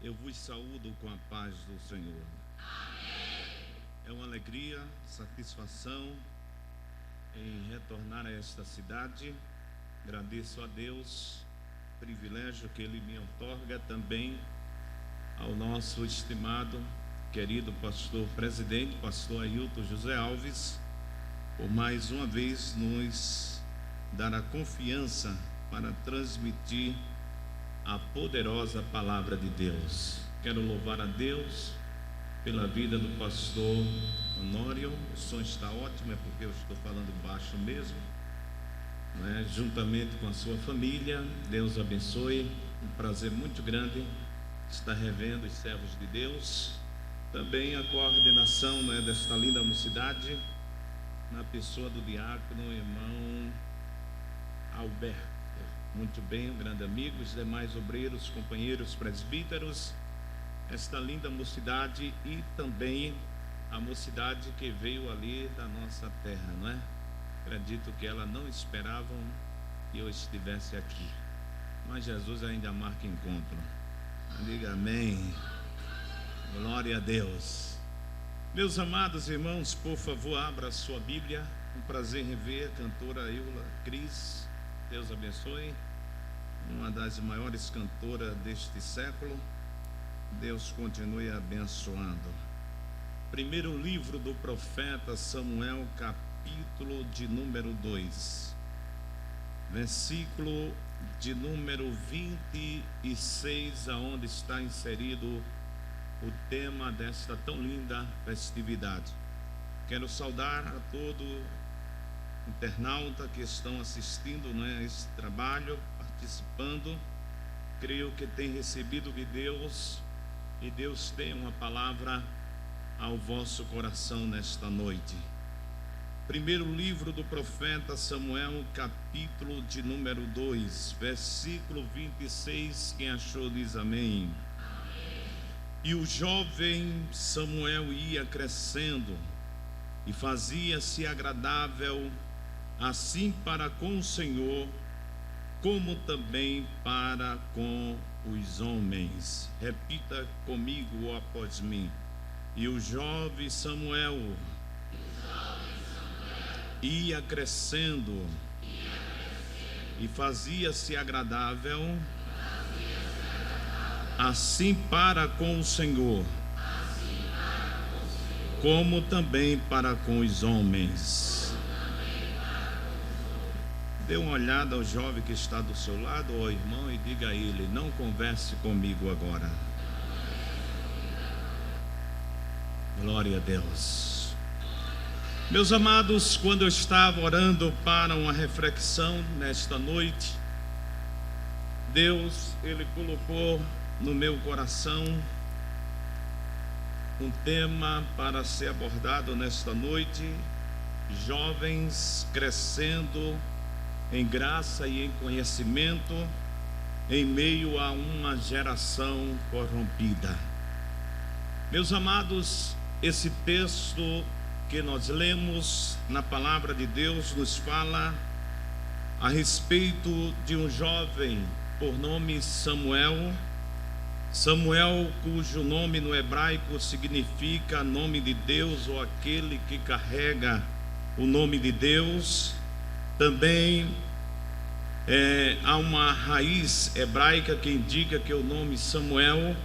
Eu vos saúdo com a paz do Senhor. É uma alegria, satisfação em retornar a esta cidade. Agradeço a Deus o privilégio que Ele me outorga, também ao nosso estimado, querido pastor presidente, pastor Ailton José Alves, por mais uma vez nos dar a confiança para transmitir a poderosa palavra de Deus. Quero louvar a Deus pela vida do pastor Honório. O som está ótimo, é porque eu estou falando baixo mesmo, né? Juntamente com a sua família. Deus abençoe. Um prazer muito grande estar revendo os servos de Deus. Também a coordenação, né, desta linda mocidade, na pessoa do diácono irmão Alberto. Muito bem, um grande amigo, os demais obreiros, companheiros presbíteros, esta linda mocidade e também a mocidade que veio ali da nossa terra, não é? Acredito que ela não esperavam que eu estivesse aqui, mas Jesus ainda marca encontro. Diga amém. Glória a Deus. Meus amados irmãos, por favor, abra a sua Bíblia. Um prazer rever a cantora Eula Cris. Deus abençoe, uma das maiores cantoras deste século. Deus continue abençoando. Primeiro livro do profeta Samuel, capítulo de número 2, versículo de número 26, aonde está inserido o tema desta tão linda festividade. Quero saudar a todo internauta que estão assistindo, né, esse trabalho, participando. Creio que tem recebido de Deus e Deus tem uma palavra ao vosso coração nesta noite. Primeiro livro do profeta Samuel, capítulo de número 2, versículo 26. Quem achou diz amém. E o jovem Samuel ia crescendo e fazia-se agradável assim para com o Senhor, como também para com os homens. Repita comigo após mim. E o jovem Samuel ia crescendo e fazia-se agradável assim para com o Senhor, como também para com os homens. Dê uma olhada ao jovem que está do seu lado, ó irmão, e diga a ele: não converse comigo agora. Glória a Deus. Meus amados, quando eu estava orando para uma reflexão nesta noite, Deus, Ele colocou no meu coração um tema para ser abordado nesta noite: jovens crescendo em graça e em conhecimento em meio a uma geração corrompida. Meus amados, esse texto que nós lemos na palavra de Deus nos fala a respeito de um jovem por nome Samuel. Samuel, cujo nome no hebraico significa nome de Deus, ou aquele que carrega o nome de Deus. Também há uma raiz hebraica que indica que o nome Samuel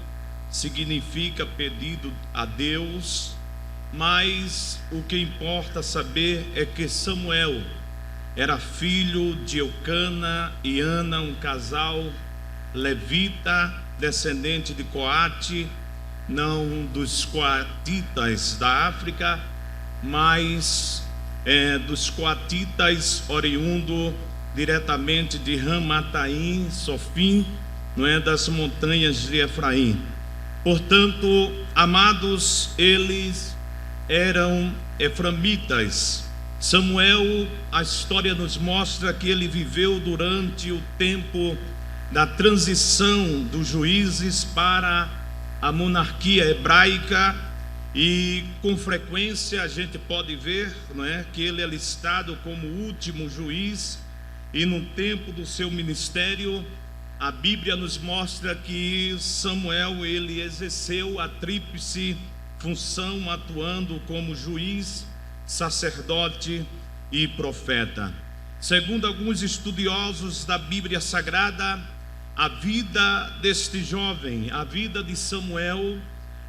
significa pedido a Deus, mas o que importa saber é que Samuel era filho de Eucana e Ana, um casal levita, descendente de Coate, não dos coatitas da África, mas dos coatitas oriundo diretamente de Ramataim, Sofim, não é, das montanhas de Efraim. Portanto, amados, eles eram eframitas. Samuel, a história nos mostra que ele viveu durante o tempo da transição dos juízes para a monarquia hebraica, e com frequência a gente pode ver, não é, que ele é listado como o último juiz, e no tempo do seu ministério a Bíblia nos mostra que Samuel, ele exerceu a tríplice função, atuando como juiz, sacerdote e profeta. Segundo alguns estudiosos da Bíblia Sagrada, a vida deste jovem, a vida de Samuel,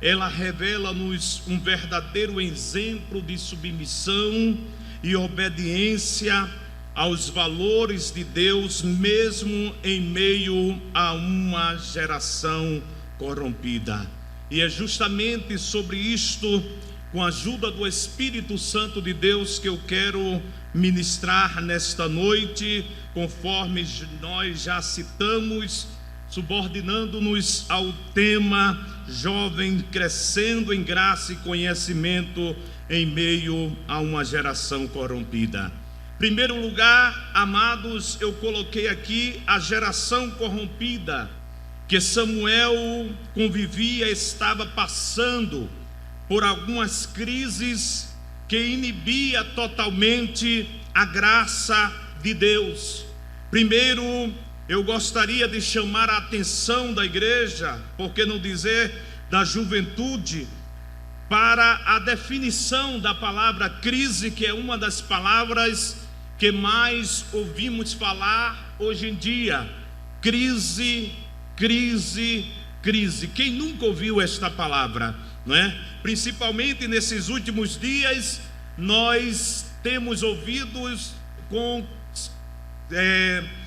ela revela-nos um verdadeiro exemplo de submissão e obediência aos valores de Deus, mesmo em meio a uma geração corrompida. E é justamente sobre isto, com a ajuda do Espírito Santo de Deus, que eu quero ministrar nesta noite, conforme nós já citamos, subordinando-nos ao tema jovem crescendo em graça e conhecimento em meio a uma geração corrompida. Em primeiro lugar, amados, eu coloquei aqui a geração corrompida que Samuel convivia, estava passando por algumas crises que inibia totalmente a graça de Deus. Primeiro, eu gostaria de chamar a atenção da igreja, por que não dizer da juventude, para a definição da palavra crise, que é uma das palavras que mais ouvimos falar hoje em dia. Crise, crise, crise. Quem nunca ouviu esta palavra, não é? Principalmente nesses últimos dias, nós temos ouvido com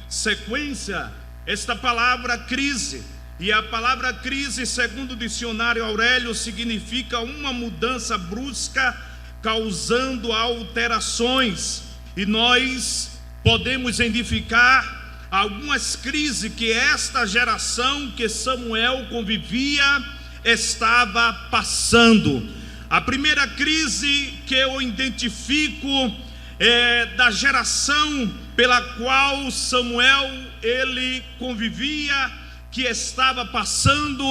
sequência esta palavra crise. E a palavra crise, segundo o dicionário Aurélio, significa uma mudança brusca causando alterações. E nós podemos identificar algumas crises que esta geração que Samuel convivia estava passando. A primeira crise que eu identifico é da geração pela qual Samuel ele convivia, que estava passando,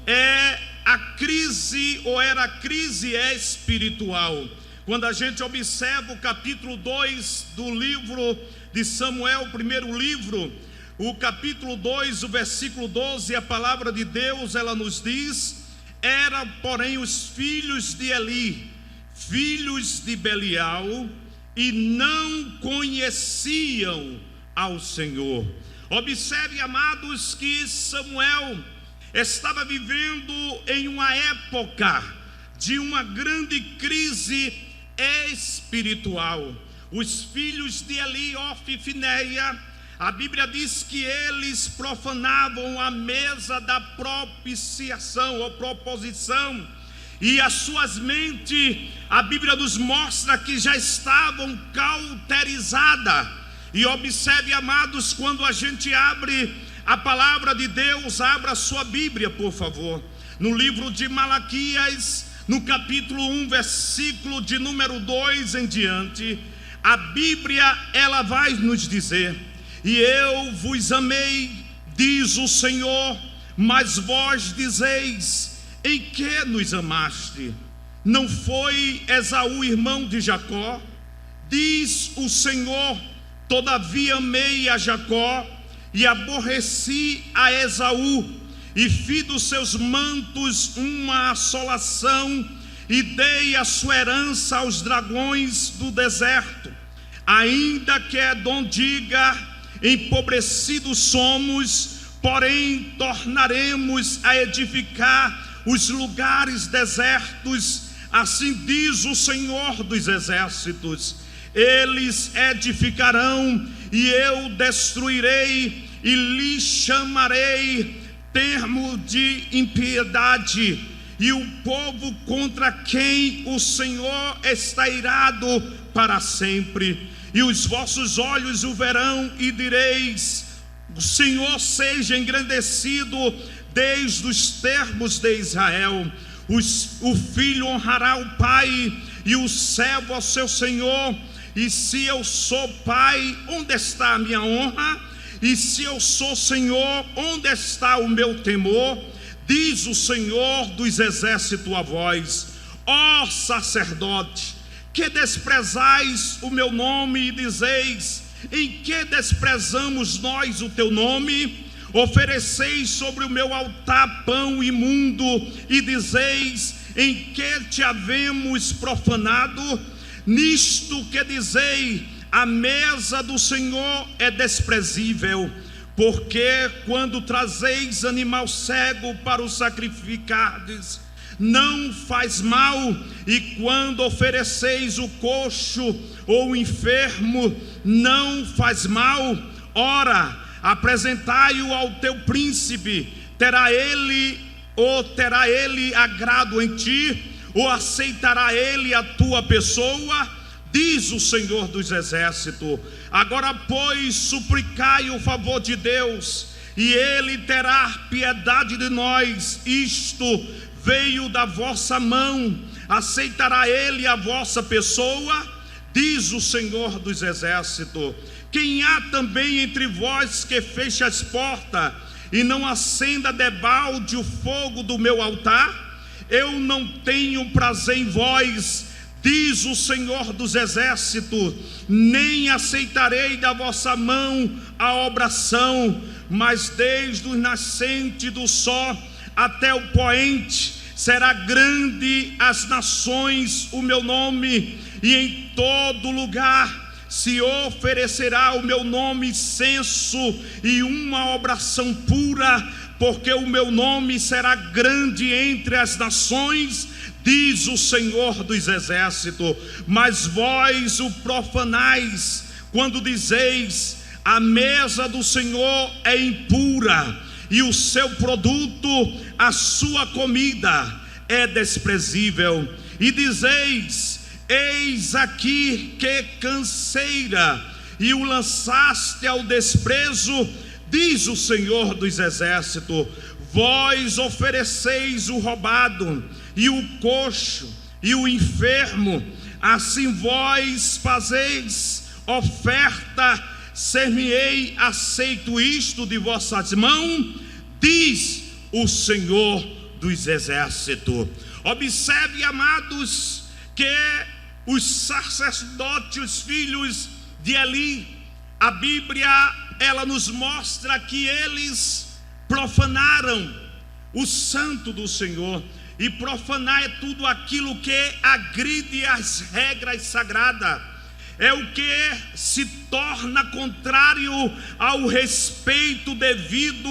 é a crise, ou era a crise espiritual. Quando a gente observa o capítulo 2 do livro de Samuel, o primeiro livro, o capítulo 2, o versículo 12, a palavra de Deus, ela nos diz: eram, porém, os filhos de Eli, filhos de Belial, e não conheciam ao Senhor. Observe, amados, que Samuel estava vivendo em uma época de uma grande crise espiritual. Os filhos de Eli, Ofni e Finéia, a Bíblia diz que eles profanavam a mesa da propiciação ou proposição, e as suas mentes, a Bíblia nos mostra que já estavam cauterizadas. E observe, amados, quando a gente abre a palavra de Deus, abra a sua Bíblia, por favor, no livro de Malaquias, no capítulo 1, versículo de número 2 em diante, a Bíblia, ela vai nos dizer: e eu vos amei, diz o Senhor, mas vós dizeis: em que nos amaste? Não foi Esaú irmão de Jacó? Diz o Senhor: todavia amei a Jacó e aborreci a Esaú, e fiz dos seus mantos uma assolação, e dei a sua herança aos dragões do deserto. Ainda que Edom diga: empobrecidos somos, porém tornaremos a edificar os lugares desertos, assim diz o Senhor dos exércitos. Eles edificarão, e eu destruirei, e lhes chamarei termo de impiedade, e o povo contra quem o Senhor está irado para sempre. E os vossos olhos o verão, e direis: o Senhor seja engrandecido desde os termos de Israel. O filho honrará o pai, e o servo ao seu senhor. E se eu sou pai, onde está a minha honra? E se eu sou Senhor, onde está o meu temor? Diz o Senhor dos exércitos a vós: ó sacerdote, que desprezais o meu nome, e dizeis: em que desprezamos nós o teu nome? Ofereceis sobre o meu altar pão imundo, e dizeis: em que te havemos profanado? Nisto que dizei: a mesa do Senhor é desprezível. Porque quando trazeis animal cego para o sacrificardes, não faz mal, e quando ofereceis o coxo ou o enfermo, não faz mal. Ora, apresentai-o ao teu príncipe. Terá ele agrado em ti, ou aceitará ele a tua pessoa? Diz o Senhor dos Exércitos. Agora, pois, suplicai o favor de Deus, e ele terá piedade de nós. Isto veio da vossa mão. Aceitará ele a vossa pessoa? Diz o Senhor dos Exércitos. Quem há também entre vós que feche as portas e não acenda debalde o fogo do meu altar? Eu não tenho prazer em vós, diz o Senhor dos Exércitos, nem aceitarei da vossa mão a obração, mas desde o nascente do sol até o poente será grande as nações o meu nome, e em todo lugar se oferecerá o meu nome incenso e uma obração pura, porque o meu nome será grande entre as nações, diz o Senhor dos Exércitos. Mas vós o profanais, quando dizeis: a mesa do Senhor é impura, e o seu produto, a sua comida, é desprezível. E dizeis: eis aqui que canseira, e o lançaste ao desprezo, diz o Senhor dos Exércitos. Vós ofereceis o roubado, e o coxo, e o enfermo, assim vós fazeis oferta. Ser-me-ei aceito isto de vossas mãos, diz o Senhor dos Exércitos. Observe, amados, que os sacerdotes, os filhos de Eli, a Bíblia, ela nos mostra que eles profanaram o santo do Senhor. E profanar é tudo aquilo que agride as regras sagradas, é o que se torna contrário ao respeito devido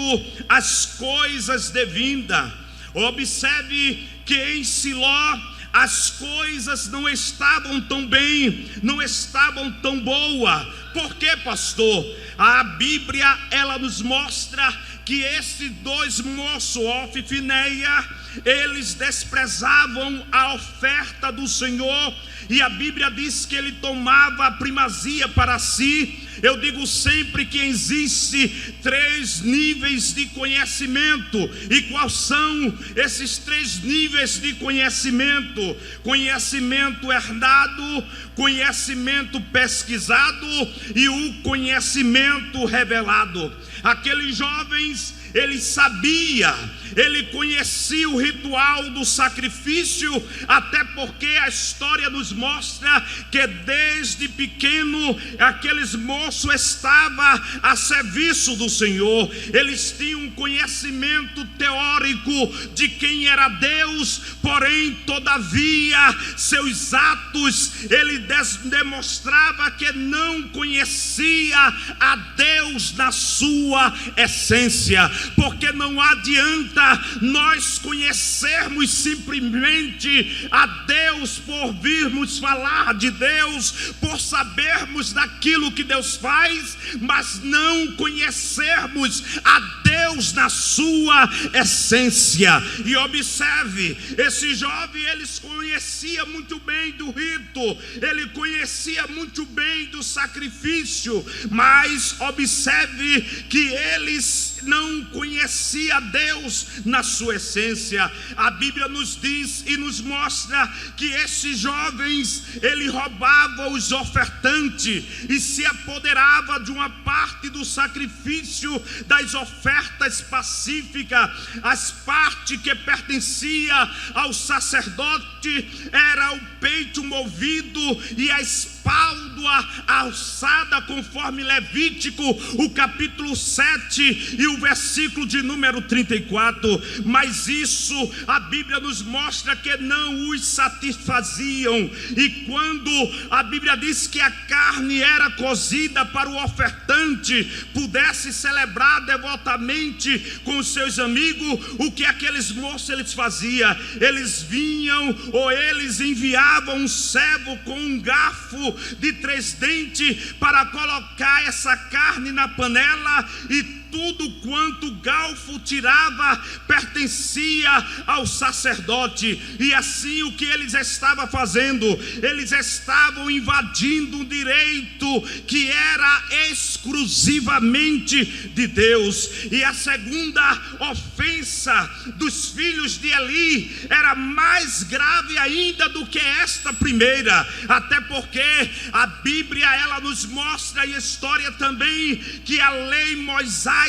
às coisas devidas. Observe que em Siló as coisas não estavam tão bem, não estavam tão boas. Por quê, pastor? A Bíblia, ela nos mostra que esses dois moços, Ofni e Finéia, eles desprezavam a oferta do Senhor, e a Bíblia diz que ele tomava a primazia para si. Eu digo sempre que existe 3 níveis de conhecimento. E quais são esses 3 níveis de conhecimento? Conhecimento herdado, conhecimento pesquisado e o conhecimento revelado. Aqueles jovens, ele sabia, ele conhecia o ritual do sacrifício, até porque a história nos mostra que desde pequeno aqueles moços estavam a serviço do Senhor. Eles tinham um conhecimento teórico de quem era Deus, porém todavia seus atos ele demonstrava que não conhecia a Deus na sua essência. Porque não adianta nós conhecermos simplesmente a Deus por virmos falar de Deus, por sabermos daquilo que Deus faz, mas não conhecermos a Deus na sua essência. E observe, esse jovem, ele conhecia muito bem do rito, ele conhecia muito bem do sacrifício, mas observe que eles não conhecia Deus na sua essência. A Bíblia nos diz e nos mostra que esses jovens, ele roubava os ofertantes e se apoderava de uma parte do sacrifício, das ofertas pacíficas. As partes que pertencia ao sacerdote era o peito movido e a espalda sua alçada, conforme Levítico, o capítulo 7 e o versículo de número 34. Mas isso a Bíblia nos mostra que não os satisfaziam. E quando a Bíblia diz que a carne era cozida para o ofertante pudesse celebrar devotamente com os seus amigos, o que aqueles moços eles faziam? Eles vinham ou eles enviavam um servo com um garfo de 3 dentes para colocar essa carne na panela, e tudo quanto o garfo tirava pertencia ao sacerdote. E assim o que eles estavam fazendo? Eles estavam invadindo um direito que era exclusivamente de Deus. E a segunda ofensa dos filhos de Eli era mais grave ainda do que esta primeira, até porque a Bíblia ela nos mostra, e a história também, que a lei mosaica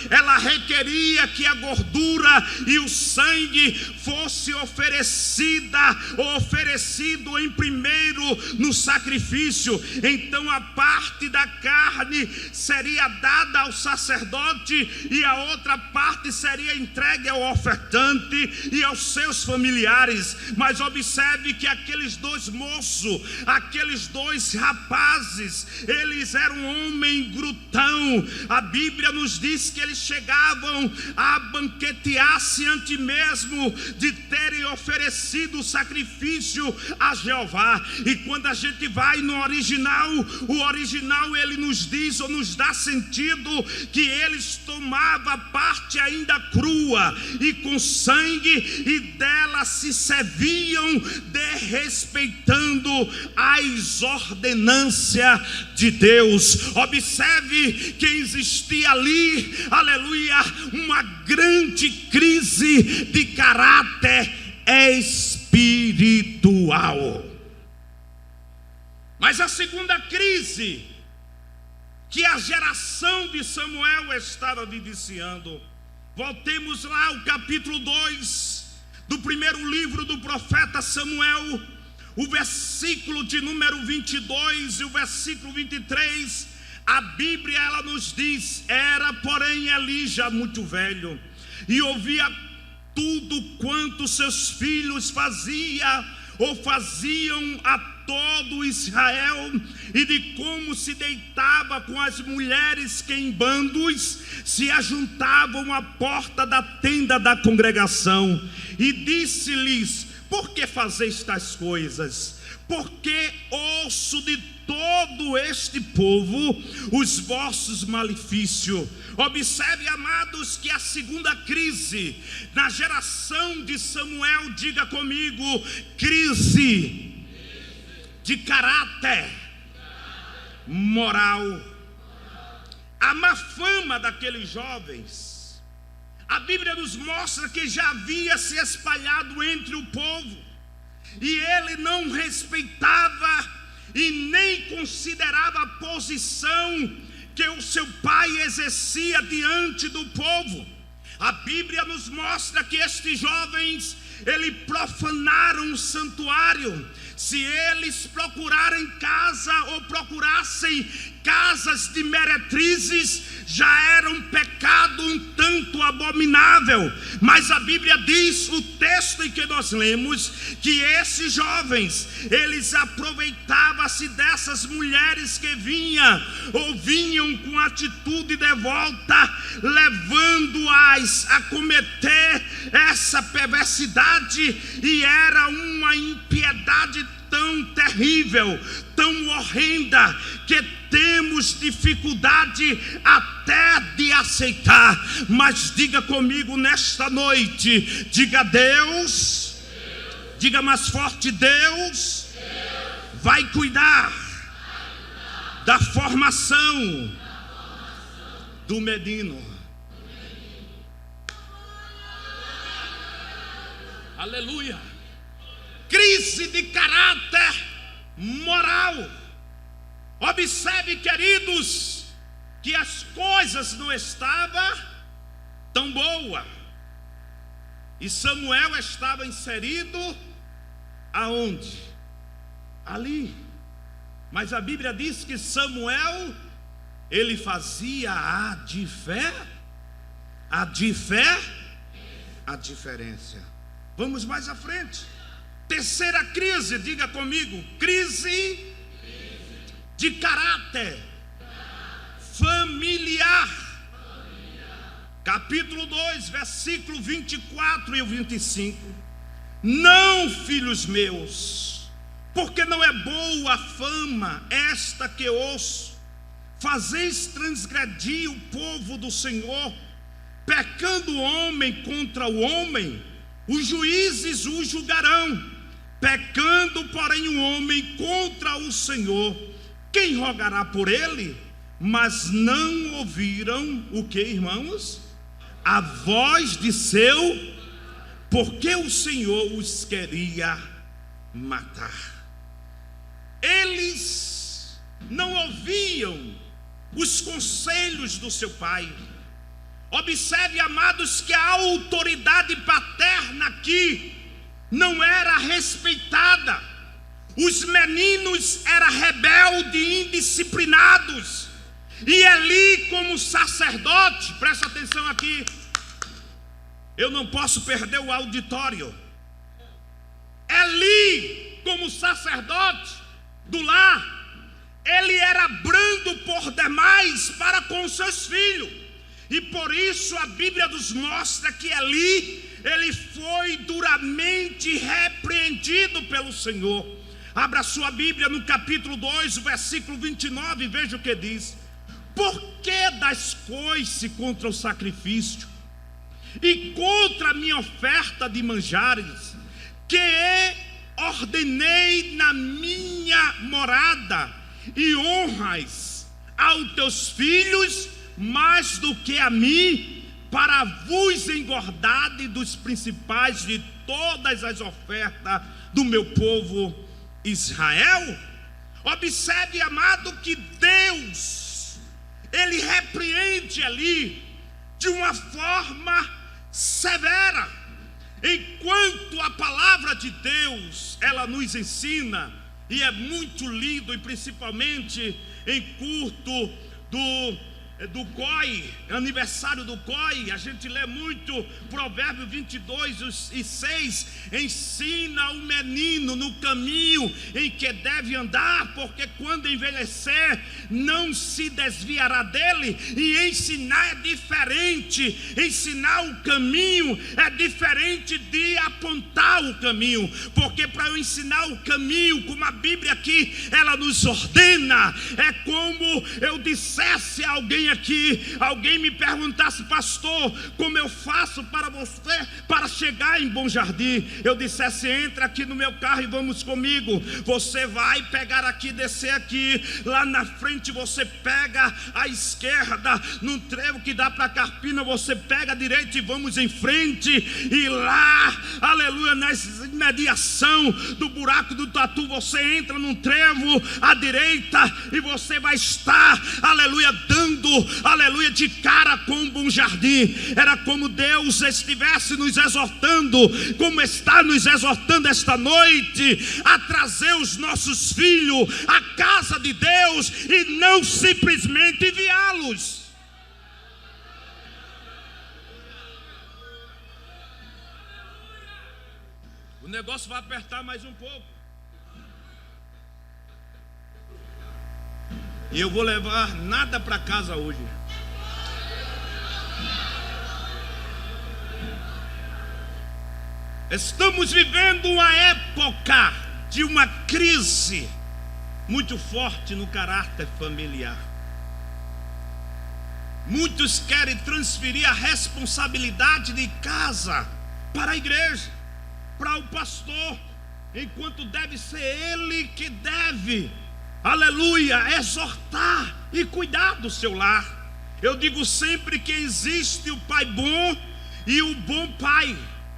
ela requeria que a gordura e o sangue fosse oferecido em primeiro no sacrifício. Então a parte da carne seria dada ao sacerdote e a outra parte seria entregue ao ofertante e aos seus familiares. Mas observe que aqueles 2 moços, aqueles 2 rapazes, eles eram homem glutão. A Bíblia nos diz que eles chegavam a banquetear-se antes mesmo de terem oferecido o sacrifício a Jeová. E quando a gente vai no original, o original ele nos diz ou nos dá sentido que eles tomavam parte ainda crua e com sangue, e dela se serviam desrespeitando as ordenâncias de Deus. Observe que existia ali, aleluia, uma grande crise de caráter espiritual. Mas a segunda crise que a geração de Samuel estava vivenciando, voltemos lá ao capítulo 2 do primeiro livro do profeta Samuel, o versículo de número 22 e o versículo 23. A Bíblia ela nos diz: era porém Eli já muito velho, e ouvia tudo quanto seus filhos faziam a todo Israel, e de como se deitava com as mulheres que em bandos se ajuntavam à porta da tenda da congregação. E disse-lhes: por que fazeis tais coisas? Porque ouço de todo este povo os vossos malefícios. Observe, amados, que a segunda crise na geração de Samuel, diga comigo, crise de caráter moral. A má fama daqueles jovens, a Bíblia nos mostra que já havia se espalhado entre o povo, e ele não respeitava e nem considerava a posição que o seu pai exercia diante do povo. A Bíblia nos mostra que estes jovens, eles profanaram o santuário. Se eles procurarem casa ou procurassem casas de meretrizes, já era um pecado um tanto abominável. Mas a Bíblia diz, o texto em que nós lemos, que esses jovens, eles aproveitavam-se dessas mulheres que vinham com atitude devota, levando-as a cometer essa perversidade, e era uma impiedade tão terrível, tão horrenda, que temos dificuldade até de aceitar. Mas diga comigo nesta noite, diga: Deus, diga mais forte, Deus vai cuidar da formação do menino. Aleluia. Crise de caráter moral. Observe, queridos, que as coisas não estavam tão boas, e Samuel estava inserido aonde? Ali. Mas a Bíblia diz que Samuel, ele fazia a diferença. Vamos mais à frente. Terceira crise, diga comigo: crise de caráter familiar. Capítulo 2, versículo 24 e 25. Não, filhos meus, porque não é boa a fama esta que ouço, fazeis transgredir o povo do Senhor, pecando o homem contra o homem, os juízes o julgarão, pecando, porém, o homem contra o Senhor, quem rogará por ele? Mas não ouviram o que, irmãos? A voz de seu, porque o Senhor os queria matar. Eles não ouviam os conselhos do seu pai. Observe, amados, que a autoridade paterna aqui não era respeitada. Os meninos eram rebeldes e indisciplinados. E Eli, como sacerdote, presta atenção aqui, eu não posso perder o auditório. Eli, como sacerdote do lar, ele era brando por demais para com seus filhos. E por isso a Bíblia nos mostra que Eli, ele foi duramente repreendido pelo Senhor. Abra sua Bíblia no capítulo 2, versículo 29, veja o que diz: por que das coice contra o sacrifício, e contra a minha oferta de manjares, que ordenei na minha morada, e honras aos teus filhos mais do que a mim, para vos engordar dos principais de todas as ofertas do meu povo Israel? Observe, amado, que Deus, ele repreende ali de uma forma severa, enquanto a palavra de Deus, ela nos ensina, e é muito lido, e principalmente em culto do COI, aniversário do COI, a gente lê muito Provérbios 22:6, ensina o menino no caminho em que deve andar, porque quando envelhecer não se desviará dele. E ensinar é diferente, ensinar o caminho é diferente de apontar o caminho, porque para eu ensinar o caminho, como a Bíblia aqui, ela nos ordena, é como eu dissesse a alguém aqui, alguém me perguntasse: pastor, como eu faço para você, para chegar em Bom Jardim? Eu dissesse: entra aqui no meu carro e vamos comigo. Você vai pegar aqui, descer aqui, lá na frente você pega a esquerda, num trevo que dá para Carpina, você pega a direita e vamos em frente. E lá, aleluia, na imediação do buraco do Tatu, você entra num trevo à direita e você vai estar, aleluia, dando, aleluia, de cara com Bom Jardim. Era como Deus estivesse nos exortando, como está nos exortando esta noite, a trazer os nossos filhos à casa de Deus e não simplesmente enviá-los. O negócio vai apertar mais um pouco. E eu vou levar nada para casa hoje. Estamos vivendo uma época de uma crise muito forte no caráter familiar. Muitos querem transferir a responsabilidade de casa para a igreja, para o pastor, enquanto deve ser ele que deve, aleluia, exortar e cuidar do seu lar. Eu digo sempre que existe o pai bom e o bom pai.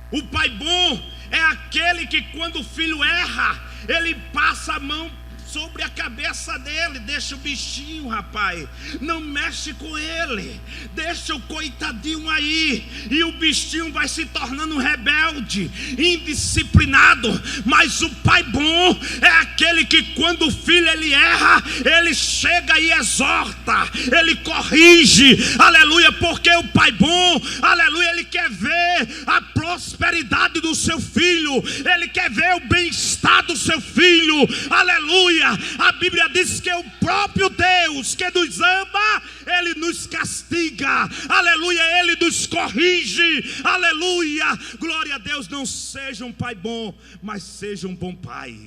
O pai bom é aquele que, quando o filho erra, ele passa a mão sobre a cabeça dele. Deixa o bichinho, rapaz, não mexe com ele, deixa o coitadinho aí. E o bichinho vai se tornando rebelde, indisciplinado. Mas o pai bom é aquele que quando o filho ele erra, ele chega e exorta, ele corrige, aleluia. Porque o pai bom, aleluia, ele quer ver a prosperidade do seu filho, ele quer ver o bem-estar do seu filho, aleluia. A Bíblia diz que o próprio Deus que nos ama, ele nos castiga, aleluia, ele nos corrige, aleluia. Glória a Deus. Não seja um pai bom, mas seja um bom pai.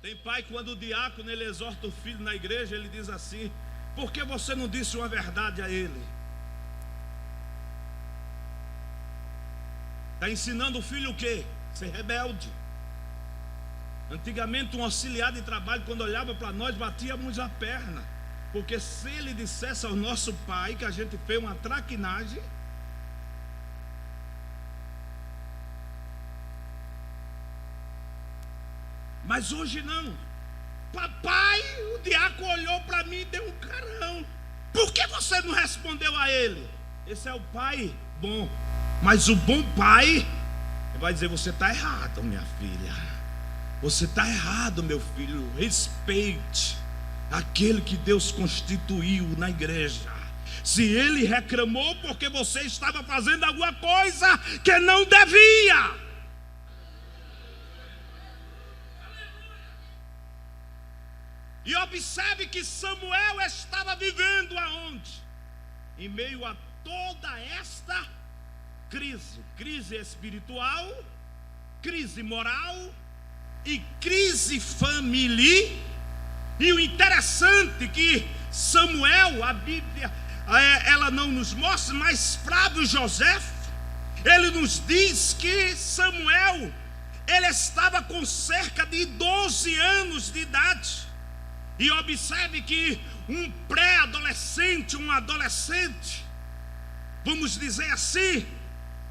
Tem pai, quando o diácono ele exorta o filho na igreja, ele diz assim: por que você não disse uma verdade a ele? Está ensinando o filho o quê? Ser rebelde. Antigamente um auxiliar de trabalho, quando olhava para nós, batíamos a perna, porque se ele dissesse ao nosso pai que a gente fez uma traquinagem, mas hoje não. Papai, o diácono olhou para mim e deu um carão. Por que você não respondeu a ele? Esse é o pai bom. Mas o bom pai vai dizer: você está errado, minha filha, você está errado, meu filho. Respeite aquele que Deus constituiu na igreja. Se ele reclamou porque você estava fazendo alguma coisa que não devia. E observe que Samuel estava vivendo aonde? Em meio a toda esta crise espiritual, crise moral e crise familiar. E o interessante é que Samuel, a Bíblia, ela não nos mostra, mas Flávio José, ele nos diz que Samuel, ele estava com cerca de 12 anos de idade. E observe que um pré-adolescente, um adolescente, vamos dizer assim,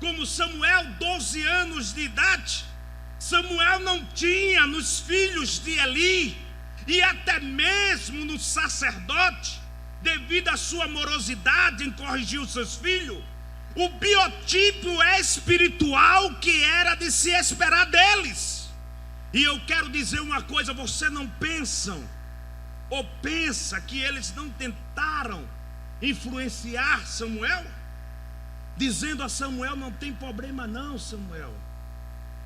como Samuel, 12 anos de idade, Samuel não tinha nos filhos de Eli, e até mesmo no sacerdote, devido à sua morosidade em corrigir os seus filhos, o biotipo espiritual que era de se esperar deles. E eu quero dizer uma coisa: você não pensa que eles não tentaram influenciar Samuel, dizendo a Samuel: não tem problema não, Samuel,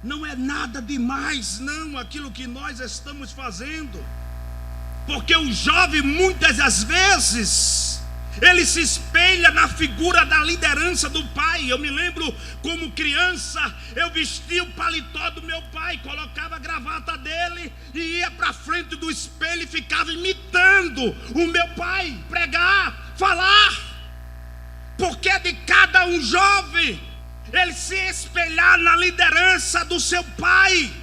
não é nada demais não aquilo que nós estamos fazendo. Porque o jovem, muitas das vezes, ele se espelha na figura da liderança do pai. Eu me lembro, como criança, eu vestia o paletó do meu pai, colocava a gravata dele e ia para frente do espelho e ficava imitando o meu pai pregar, falar. Porque é de cada um jovem ele se espelhar na liderança do seu pai.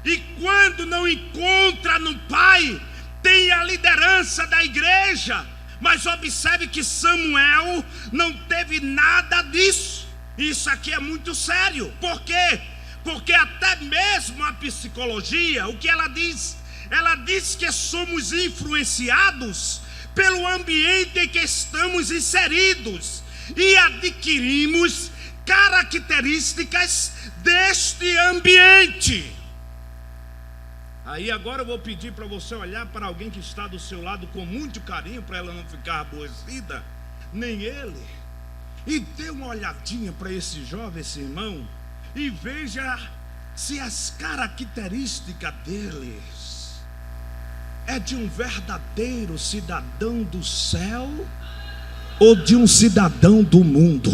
E quando não encontra no pai, tem a liderança da igreja. Mas observe que Samuel não teve nada disso. Isso aqui é muito sério. Por quê? Porque até mesmo a psicologia, o que ela diz? Ela diz que somos influenciados pelo ambiente em que estamos inseridos e adquirimos características deste ambiente. Aí agora eu vou pedir para você olhar para alguém que está do seu lado com muito carinho, para ela não ficar aborrecida, nem ele, e dê uma olhadinha para esse jovem, esse irmão, e veja se as características deles é de um verdadeiro cidadão do céu ou de um cidadão do mundo.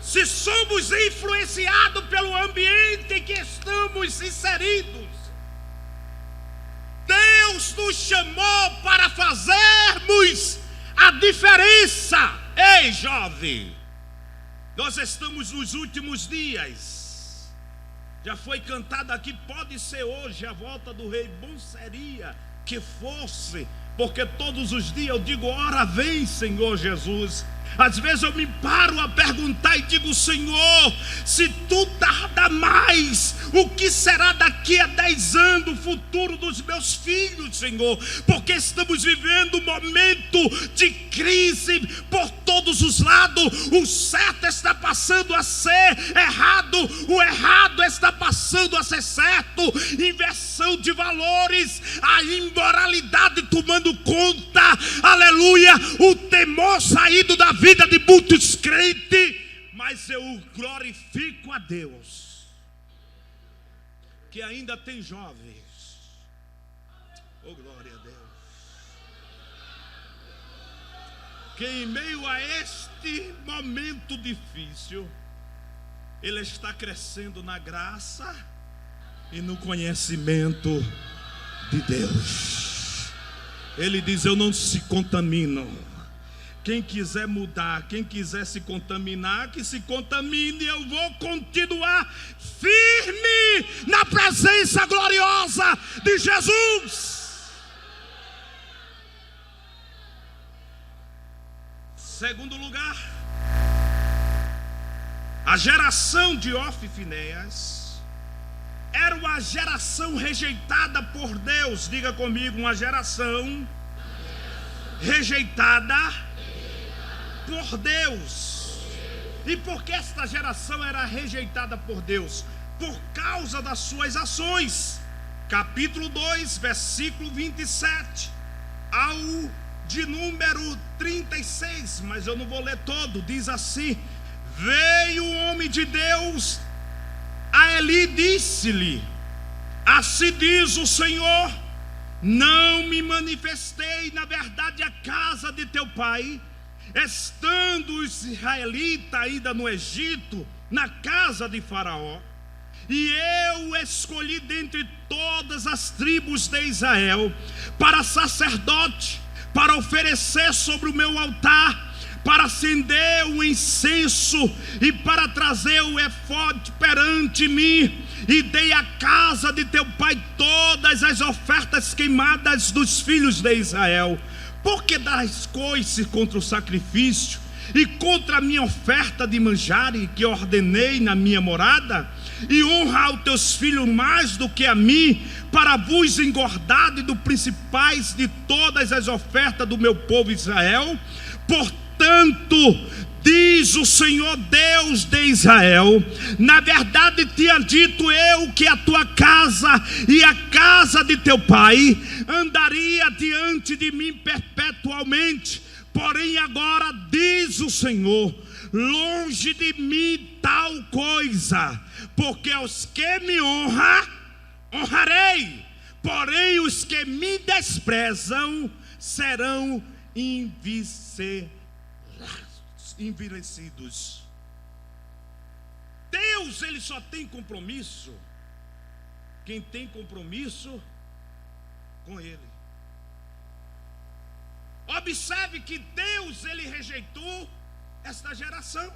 Se somos influenciados pelo ambiente em que estamos inseridos, Deus nos chamou para fazermos a diferença. Ei, jovem, nós estamos nos últimos dias, Já foi cantada aqui, pode ser hoje a volta do rei, bom seria que fosse, porque todos os dias eu digo, ora vem Senhor Jesus. Às vezes eu me paro a perguntar e digo, Senhor, se tu tarda mais, o que será daqui a 10 anos, o futuro dos meus filhos, Senhor? Porque estamos vivendo um momento de crise por todos os lados. O certo está passando a ser errado, o errado está passando a ser certo. Inversão de valores, a imoralidade tomando conta, aleluia, o temor saído da vida de muitos crentes. Mas eu glorifico a Deus que ainda tem jovens. Oh, glória a Deus, que em meio a este momento difícil ele está crescendo na graça e no conhecimento de Deus. Ele diz, eu não se contamino. Quem quiser mudar, quem quiser se contaminar, que se contamine. Eu vou continuar firme na presença gloriosa de Jesus. Segundo lugar, a geração de Ofni e Finéias era uma geração rejeitada por Deus. Diga comigo, uma geração rejeitada por Deus. E por que esta geração era rejeitada por Deus? Por causa das suas ações. Capítulo 2, versículo 27 ao de número 36, mas eu não vou ler todo. Diz assim: veio o homem de Deus a Eli e disse-lhe, assim diz o Senhor, não me manifestei na verdade à casa de teu pai, estando os israelitas ainda no Egito, na casa de Faraó, e eu escolhi dentre todas as tribos de Israel para sacerdote, para oferecer sobre o meu altar, para acender o incenso e para trazer o efode perante mim, e dei à casa de teu pai todas as ofertas queimadas dos filhos de Israel. Por que dás coice contra o sacrifício e contra a minha oferta de manjares que ordenei na minha morada? E honra aos teus filhos mais do que a mim, para vos engordar do principais de todas as ofertas do meu povo Israel? Portanto, diz o Senhor Deus de Israel, na verdade tinha dito eu que a tua casa e a casa de teu pai andaria diante de mim perpetualmente. Porém agora diz o Senhor, longe de mim tal coisa, porque aos que me honram, honrarei, porém os que me desprezam serão envelhecidos. Deus, ele só tem compromisso quem tem compromisso com ele. Observe que Deus, ele rejeitou esta geração,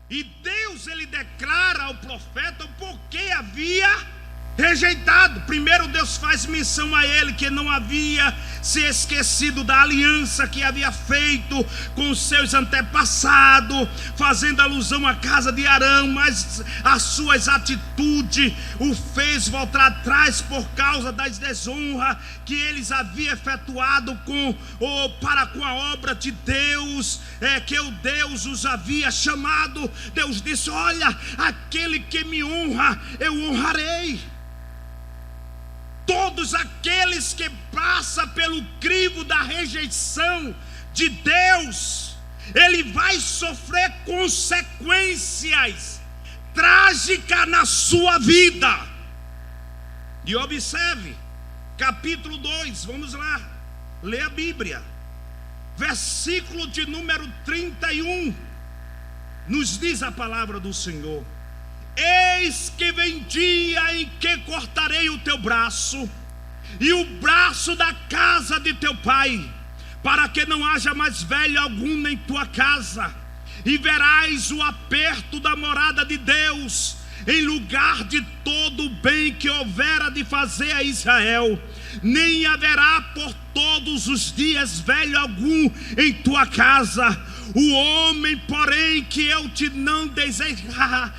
e Deus, ele declara ao profeta o porquê havia rejeitado. Primeiro Deus faz menção a ele que não havia se esquecido da aliança que havia feito com os seus antepassados, fazendo alusão à casa de Arão, mas as suas atitudes o fez voltar atrás por causa das desonras que eles haviam efetuado para com a obra de Deus, que o Deus os havia chamado. Deus disse, olha, aquele que me honra, eu honrarei. Todos aqueles que passam pelo crivo da rejeição de Deus, ele vai sofrer consequências trágicas na sua vida. E observe, capítulo 2, vamos lá, lê a Bíblia, versículo de número 31, nos diz a palavra do Senhor: eis que vem dia em que cortarei o teu braço e o braço da casa de teu pai, para que não haja mais velho algum em tua casa, e verás o aperto da morada de Deus, em lugar de todo o bem que houvera de fazer a Israel, nem haverá por todos os dias velho algum em tua casa. O homem, porém, que eu te não desejará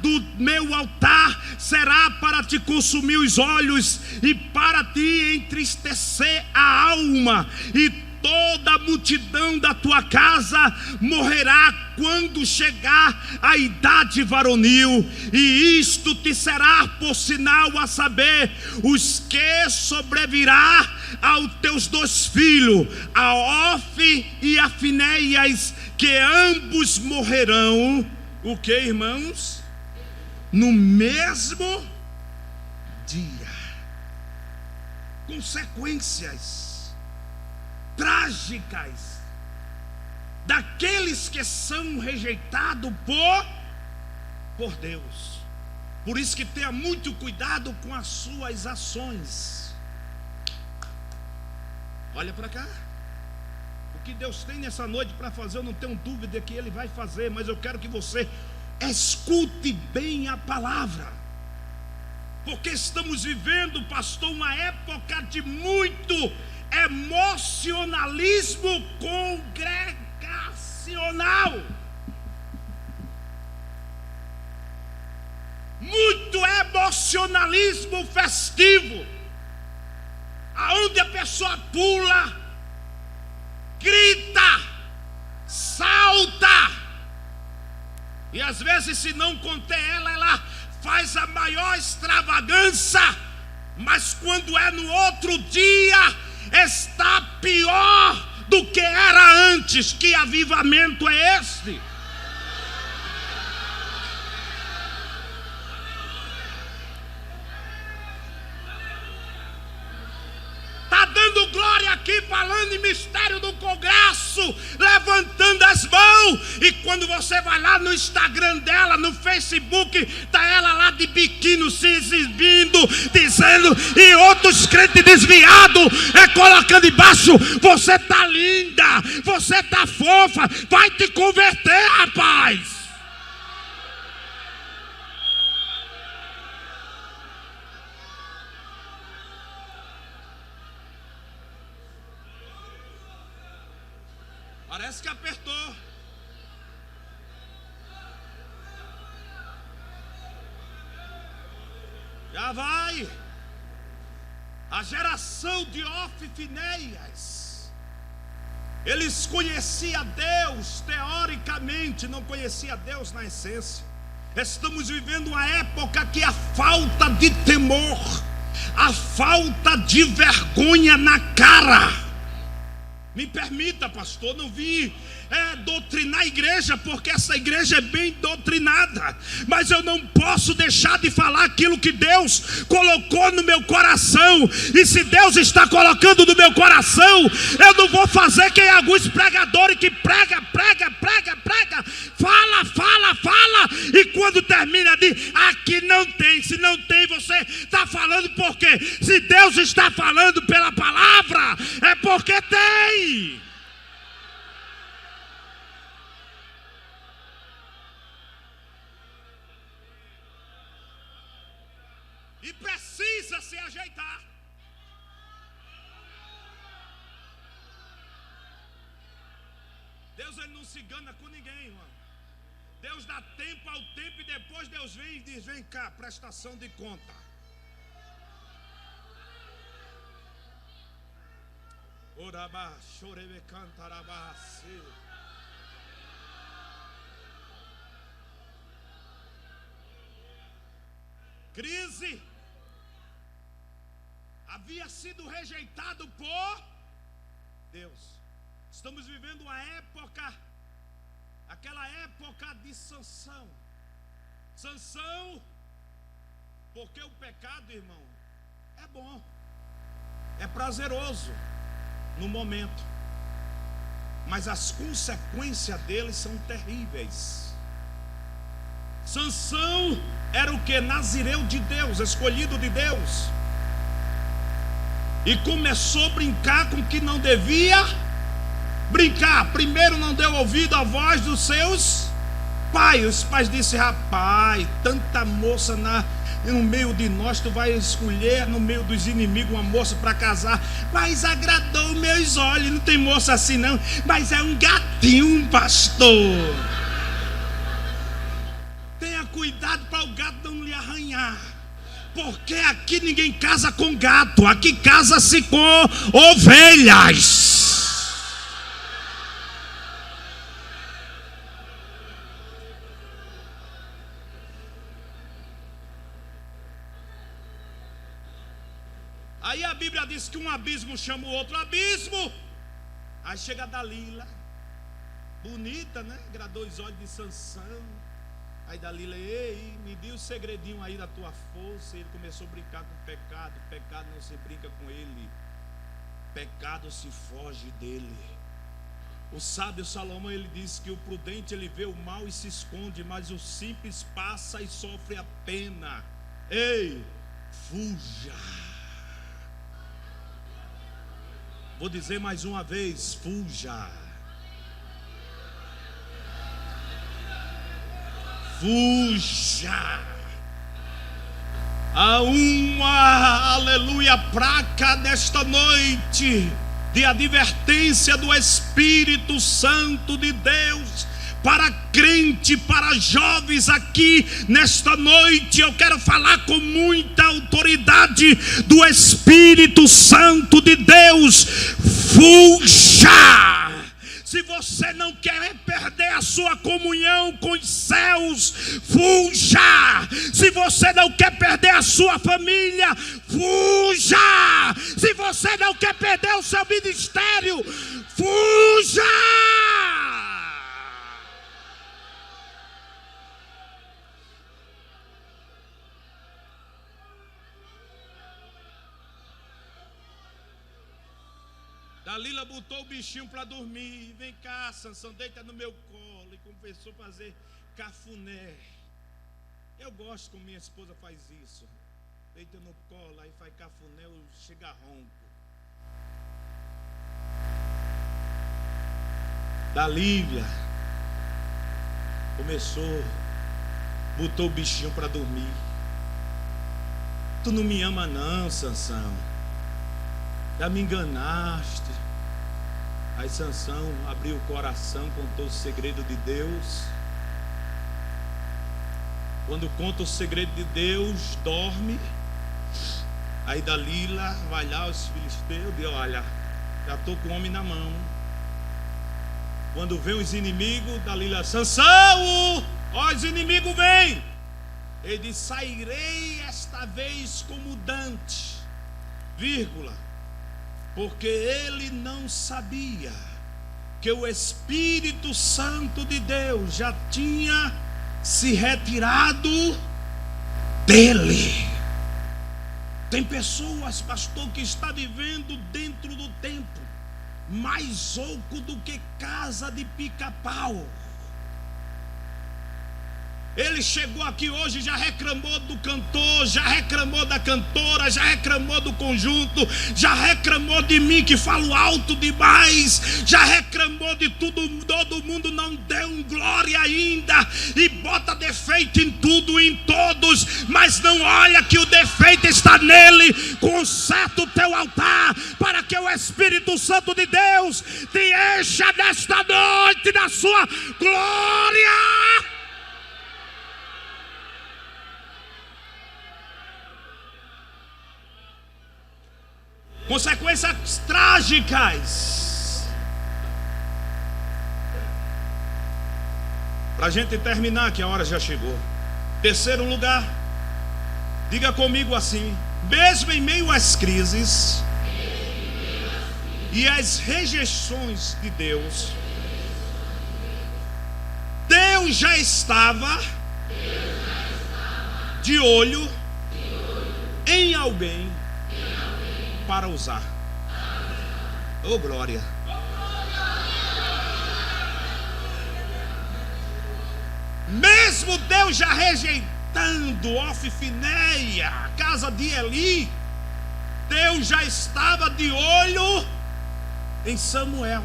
do meu altar, será para te consumir os olhos e para te entristecer a alma, e toda a multidão da tua casa morrerá quando chegar a idade varonil, e isto te será por sinal, a saber, os que sobrevirá aos teus 2 filhos, a Ofni e a Finéias, que ambos morrerão. O que, irmãos? No mesmo dia. Consequências trágicas daqueles que são rejeitados por Deus. Por isso que tenha muito cuidado com as suas ações. Olha para cá. O que Deus tem nessa noite para fazer, eu não tenho dúvida que Ele vai fazer, mas eu quero que você escute bem a palavra, porque estamos vivendo, pastor, uma época de muito emocionalismo congregacional, muito emocionalismo festivo, aonde a pessoa pula, grita, salta, e às vezes, se não conter ela faz a maior extravagância, mas quando é no outro dia, está pior do que era antes. Que avivamento é este? Está dando glória aqui, falando em mistério do congresso, levantando as mãos, e quando você vai lá no Instagram dela, no Facebook, está ela lá de biquíni se exibindo, dizendo, e outros crentes desviados colocando embaixo: você está linda, você está fofa, vai te converter, rapaz. Parece que apertou. Já vai. A geração de Ofni e Finéias, eles conheciam Deus teoricamente, não conheciam Deus na essência. Estamos vivendo uma época que a falta de temor, a falta de vergonha na cara. Me permita, pastor, não vim doutrinar a igreja, porque essa igreja é bem doutrinada, mas eu não posso deixar de falar aquilo que Deus colocou no meu coração. E se Deus está colocando no meu coração, eu não vou fazer que alguns pregadores que prega, fala, e quando termina de aqui não tem. Se não tem, você está falando por quê? Se Deus está falando pela palavra, é porque tem. E precisa se ajeitar. Deus, ele não se engana com ninguém, irmão. Deus dá tempo ao tempo, e depois Deus vem e diz: vem cá, prestação de conta. Orabá, chorebe, cantarabá, crise. Havia sido rejeitado por Deus. Estamos vivendo uma época, aquela época de Sansão. Sansão, porque o pecado, irmão, é bom, é prazeroso no momento, mas as consequências dele são terríveis. Sansão era o que? Nazireu de Deus, escolhido de Deus, e começou a brincar com o que não devia brincar. Primeiro, não deu ouvido à voz dos seus pai. Os pais disseram: rapaz, tanta moça no meio de nós, tu vai escolher no meio dos inimigos uma moça para casar. Mas agradou meus olhos, não tem moça assim não, mas é um gatinho, pastor. Tenha cuidado para o gato não lhe arranhar, porque aqui ninguém casa com gato, aqui casa-se com ovelhas. Aí a Bíblia diz que um abismo chama o outro abismo. Aí chega a Dalila, bonita, né? Agradou os olhos de Sansão. Aí Dalila: ei, me dê o segredinho aí da tua força. Ele começou a brincar com o pecado. Pecado não se brinca com ele, pecado se foge dele. O sábio Salomão, ele disse que o prudente ele vê o mal e se esconde, mas o simples passa e sofre a pena. Ei, fuja. Vou dizer mais uma vez: fuja. Fuja. Há uma, aleluia, placa nesta noite de advertência do Espírito Santo de Deus para crente, para jovens aqui nesta noite. Eu quero falar com muita autoridade do Espírito Santo de Deus: fuja. Se você não quer perder a sua comunhão com os céus, fuja. Se você não quer perder a sua família, fuja. Se você não quer perder o seu ministério, fuja. Dalila botou o bichinho para dormir. Vem cá, Sansão, deita no meu colo. E começou a fazer cafuné. Eu gosto como minha esposa faz isso. Deita no colo, aí faz cafuné, chega ronco. Dalila começou, botou o bichinho para dormir. Tu não me ama não, Sansão. Já me enganaste. Aí Sansão abriu o coração, contou o segredo de Deus. Quando conta o segredo de Deus, dorme. Aí Dalila vai lá, os filisteus, diz: olha, já estou com o homem na mão. Quando vem os inimigos, Dalila: Sansão, ó, os inimigos vêm. Ele diz: sairei esta vez como Dante, vírgula, porque ele não sabia que o Espírito Santo de Deus já tinha se retirado dele. Tem pessoas, pastor, que está vivendo dentro do templo, mais oco do que casa de pica-pau. Ele chegou aqui hoje, já reclamou do cantor, já reclamou da cantora, já reclamou do conjunto, já reclamou de mim que falo alto demais, já reclamou de tudo, todo mundo não deu um glória ainda, e bota defeito em tudo e em todos, mas não olha que o defeito está nele. Conserta o teu altar para que o Espírito Santo de Deus te encha nesta noite da sua glória. Consequências trágicas. Para a gente terminar, que a hora já chegou. Terceiro lugar, diga comigo assim: mesmo em meio às crises e às rejeições de Deus, Deus já estava de olho em alguém para usar. Oh, glória. Mesmo Deus já rejeitando Offinéia, a casa de Eli, Deus já estava de olho em Samuel.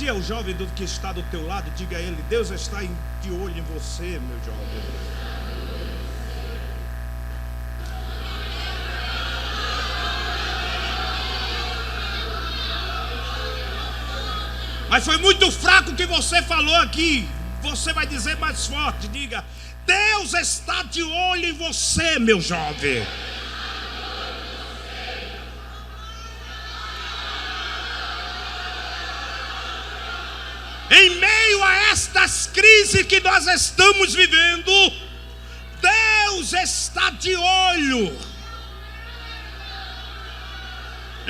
Diga ao jovem que está do teu lado, diga a ele: Deus está de olho em você, meu jovem. Mas foi muito fraco o que você falou aqui. Você vai dizer mais forte, diga: Deus está de olho em você, meu jovem. Em meio a estas crises que nós estamos vivendo, Deus está de olho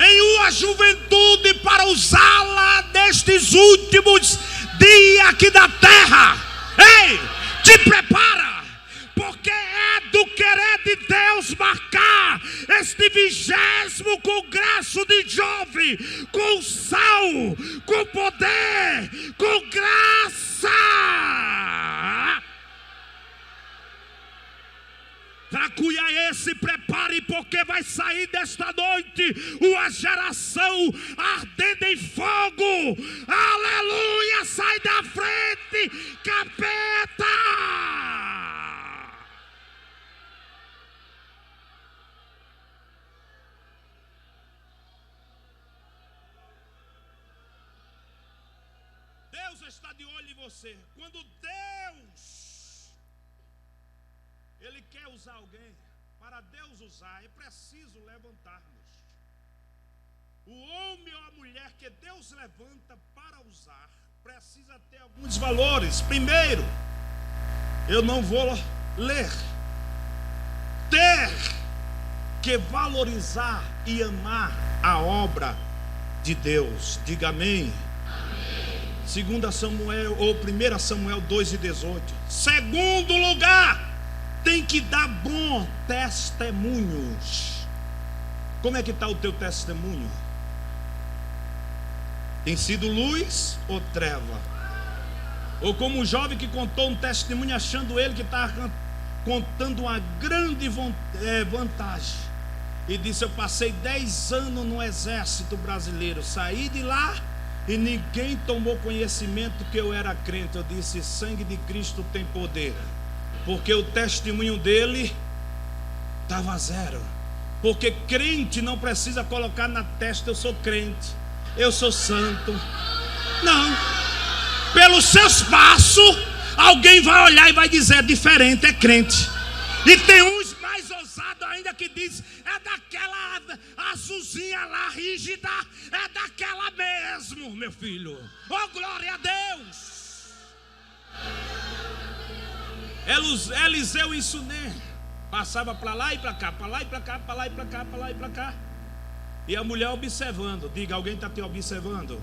em uma juventude para usá-la nestes últimos dias aqui da terra. Ei, te prepara, porque é do querer de Deus marcar este 20º congresso de jovem com sal, com poder, com graça. Tracuiaê, se prepare, porque vai sair desta noite uma geração ardendo em fogo. Aleluia, sai da frente, capeta. Deus está de olho em você. Quando Deus, Ele quer usar alguém, para Deus usar, é preciso levantarmos. O homem ou a mulher que Deus levanta para usar, precisa ter alguns valores. Primeiro, eu não vou ler. Ter que valorizar e amar a obra de Deus. Diga amém. 2 Samuel ou 1 Samuel 2:18. Segundo lugar, tem que dar bons testemunhos. Como é que está o teu testemunho? Tem sido luz ou treva? Ou como um jovem que contou um testemunho achando ele que estava contando uma grande vantagem, e disse: eu passei 10 anos no exército brasileiro, saí de lá e ninguém tomou conhecimento que eu era crente. Eu disse: sangue de Cristo tem poder. Porque o testemunho dele estava zero. Porque crente não precisa colocar na testa: eu sou crente, eu sou santo. Não. Pelos seus passos, alguém vai olhar e vai dizer: é diferente, é crente. E tem uns mais ousados ainda que diz: é daquela azulzinha lá, rígida, é daquela mesmo, meu filho. Oh, glória a Deus. Eliseu e Suné passava para lá e para cá, para lá e para cá, para lá e para cá, para lá e para cá. E a mulher observando. Diga: alguém está te observando?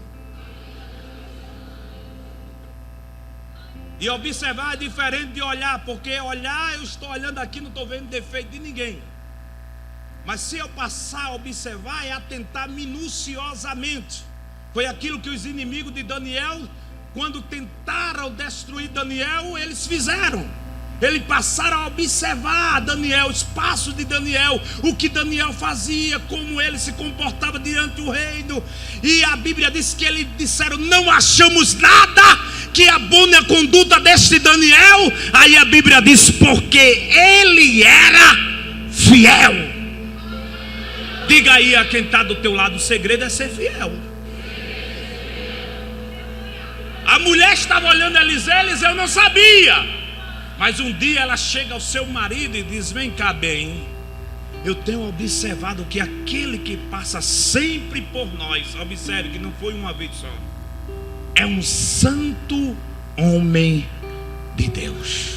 E observar é diferente de olhar, porque olhar, eu estou olhando aqui, não estou vendo defeito de ninguém. Mas se eu passar a observar, é atentar minuciosamente. Foi aquilo que os inimigos de Daniel, quando tentaram destruir Daniel, eles fizeram. Eles passaram a observar Daniel, os passos de Daniel, o que Daniel fazia, como ele se comportava diante do reino. E a Bíblia diz que eles disseram: não achamos nada que abone a conduta deste Daniel. Aí a Bíblia diz: porque ele era fiel. Diga aí a quem está do teu lado: o segredo é ser fiel. A mulher estava olhando Eliseu não sabia. Mas um dia ela chega ao seu marido e diz: vem cá bem, eu tenho observado que aquele que passa sempre por nós, observe que não foi uma vez só, é um santo homem de Deus.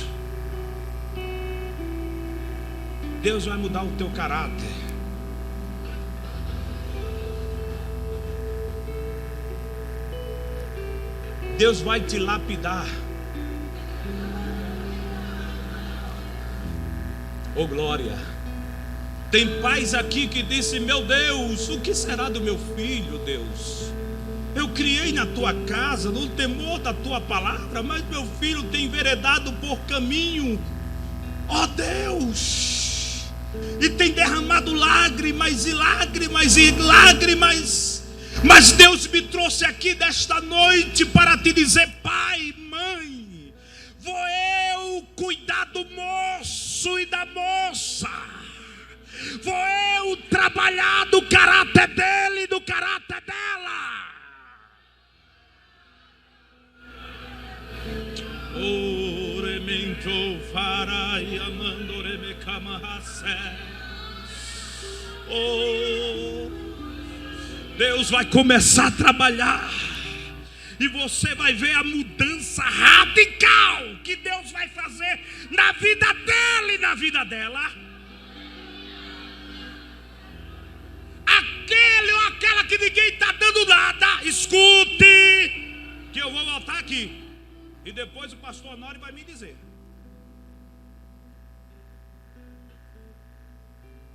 Deus vai mudar o teu caráter. Deus vai te lapidar. Oh glória. Tem pais aqui que disse: meu Deus, o que será do meu filho, Deus? Eu criei na tua casa, no temor da tua palavra, mas meu filho tem enveredado por caminho, ó Deus, e tem derramado lágrimas e lágrimas e lágrimas. Mas Deus me trouxe aqui desta noite para te dizer: pai, mãe, vou eu cuidar do moço e da moça, vou eu trabalhar do caráter dele e do caráter dela. Deus vai começar a trabalhar e você vai ver a mudança radical que Deus vai fazer na vida dele e na vida dela. Aquele ou aquela que ninguém está dando nada, escute, que eu vou voltar aqui e depois o pastor Honório vai me dizer.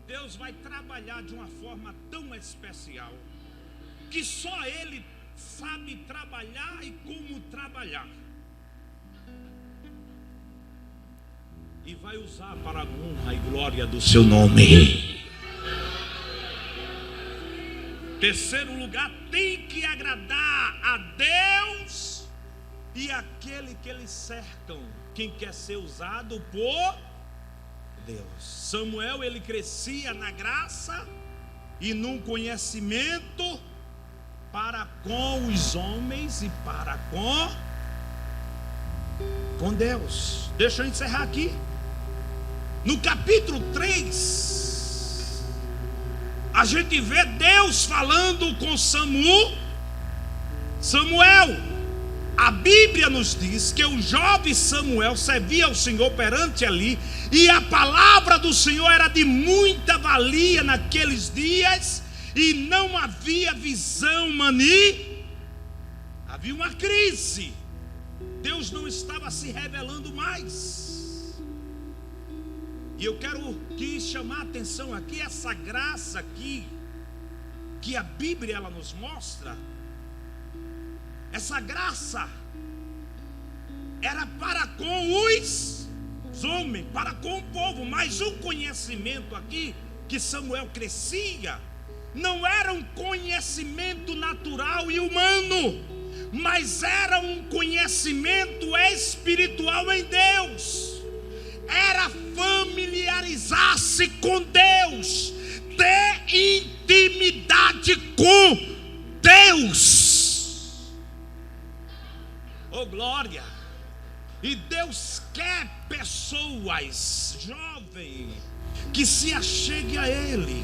Deus vai trabalhar de uma forma tão especial que só Ele sabe trabalhar e como trabalhar. E vai usar para a honra e glória do seu nome. Terceiro lugar, tem que agradar a Deus e aquele que eles cercam. Quem quer ser usado por Deus. Samuel, ele crescia na graça e num conhecimento para com os homens e para com Deus. Deixa eu encerrar aqui. No capítulo 3, a gente vê Deus falando com Samuel. A Bíblia nos diz que o jovem Samuel servia ao Senhor perante ali, e a palavra do Senhor era de muita valia naqueles dias, e não havia visão, havia uma crise. Deus não estava se revelando mais. E eu quero chamar a atenção aqui, essa graça aqui, que a Bíblia ela nos mostra. Essa graça era para com os homens, para com o povo. Mas o conhecimento aqui que Samuel crescia não era um conhecimento natural e humano, mas era um conhecimento espiritual em Deus. Era familiarizar-se com Deus, ter intimidade com Deus. Oh glória! E Deus quer pessoas jovens que se acheguem a Ele.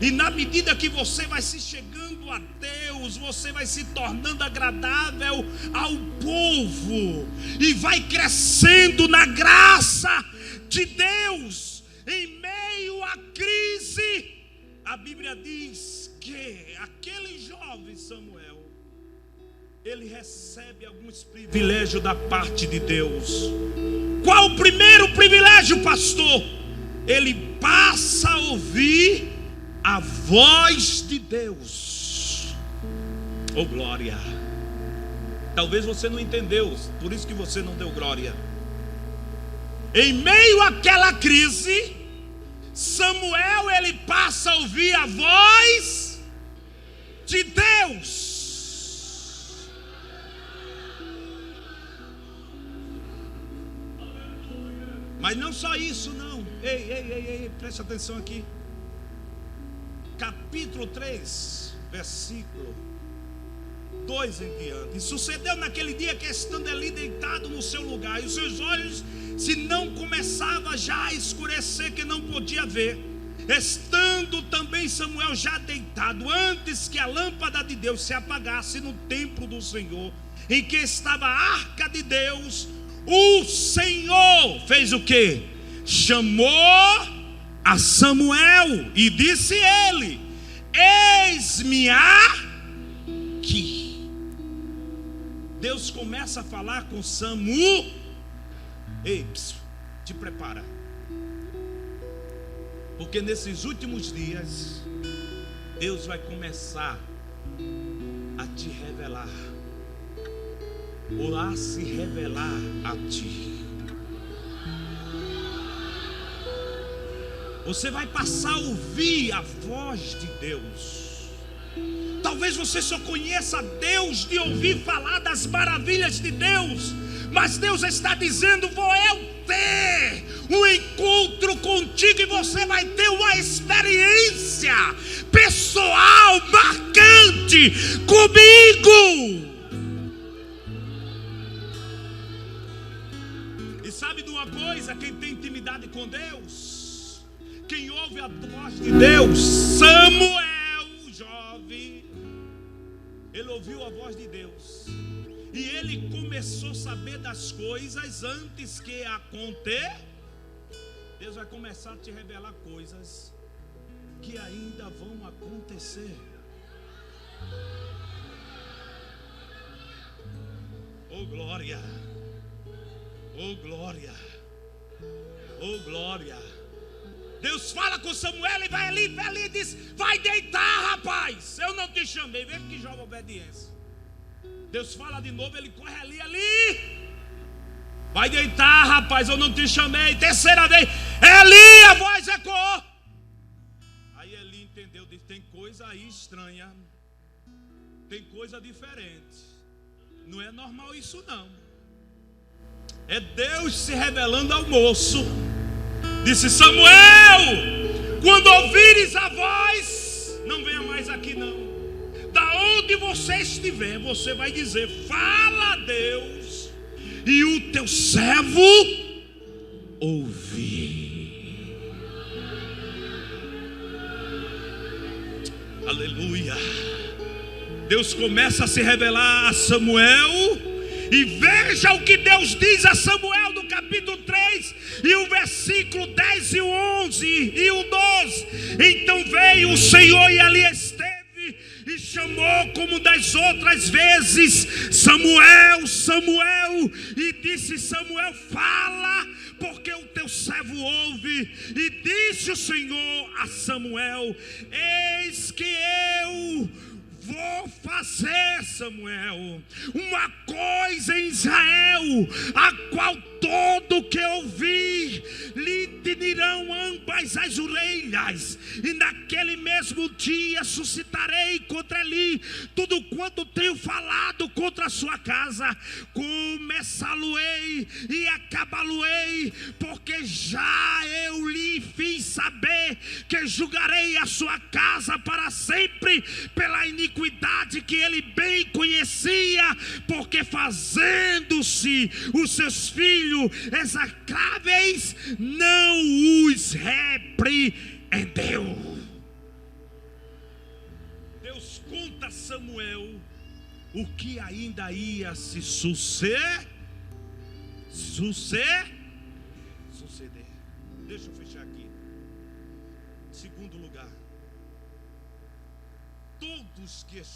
E na medida que você vai se chegando a Deus, você vai se tornando agradável ao povo e vai crescendo na graça de Deus. Em meio à crise, a Bíblia diz que aquele jovem Samuel, ele recebe alguns privilégios da parte de Deus. Qual o primeiro privilégio, pastor? Ele passa a ouvir a voz de Deus. Oh glória! Talvez você não entendeu, por isso que você não deu glória. Em meio àquela crise, Samuel ele passa a ouvir a voz de Deus. Mas não só isso não. Ei, preste atenção aqui. Capítulo 3, versículo 2 em diante. E sucedeu naquele dia que, estando ali deitado no seu lugar, e os seus olhos se não começava já a escurecer, que não podia ver, estando também Samuel já deitado, antes que a lâmpada de Deus se apagasse no templo do Senhor, em que estava a arca de Deus, o Senhor fez o quê? Chamou a Samuel e disse ele: eis-me aqui. Deus começa a falar com Samuel. Ei, te prepara, porque nesses últimos dias Deus vai começar a te revelar, ou a se revelar a ti. Você vai passar a ouvir a voz de Deus. Talvez você só conheça Deus de ouvir falar das maravilhas de Deus, mas Deus está dizendo: vou eu ter um encontro contigo e você vai ter uma experiência pessoal, marcante comigo. E sabe de uma coisa? Quem tem intimidade com Deus, quem ouve a voz de Deus, Samuel, jovem, ele ouviu a voz de Deus e ele começou a saber das coisas antes que aconteça. Deus vai começar a te revelar coisas que ainda vão acontecer. Oh glória, oh glória, oh glória. Deus fala com Samuel e vai ali e diz: vai deitar, rapaz, eu não te chamei. Veja que jovem obediência. Deus fala de novo, ele corre ali. Vai deitar, rapaz, eu não te chamei. Terceira vez, Eli, a voz ecoou. Aí Eli entendeu, disse: tem coisa aí estranha, tem coisa diferente. Não é normal isso não. É Deus se revelando ao moço. Disse: Samuel, quando ouvires a voz, não venha mais aqui não. Da onde você estiver, você vai dizer: fala a Deus, e o teu servo ouvir. Aleluia. Deus começa a se revelar a Samuel. E veja o que Deus diz a Samuel no capítulo 3 e o versículo 10 e o 11 e o 12. Então veio o Senhor e ali esteve e chamou como das outras vezes: Samuel, Samuel. E disse Samuel: fala, porque o teu servo ouve. E disse o Senhor a Samuel: eis que eu vou fazer, Samuel, uma coisa em Israel, a qual todo que ouvir lhe tinirão ambas as orelhas, e naquele mesmo dia suscitarei contra ele tudo quanto tenho falado contra a sua casa. Começá-lo-ei e acabá-lo-ei, porque já eu lhe fiz saber que julgarei a sua casa para sempre pela iniquidade que ele bem conhecia, porque fazendo-se os seus filhos execráveis, não os repreendeu. Deus conta a Samuel o que ainda ia se suceder. Deixa eu fechar aqui. Segundo lugar, todos que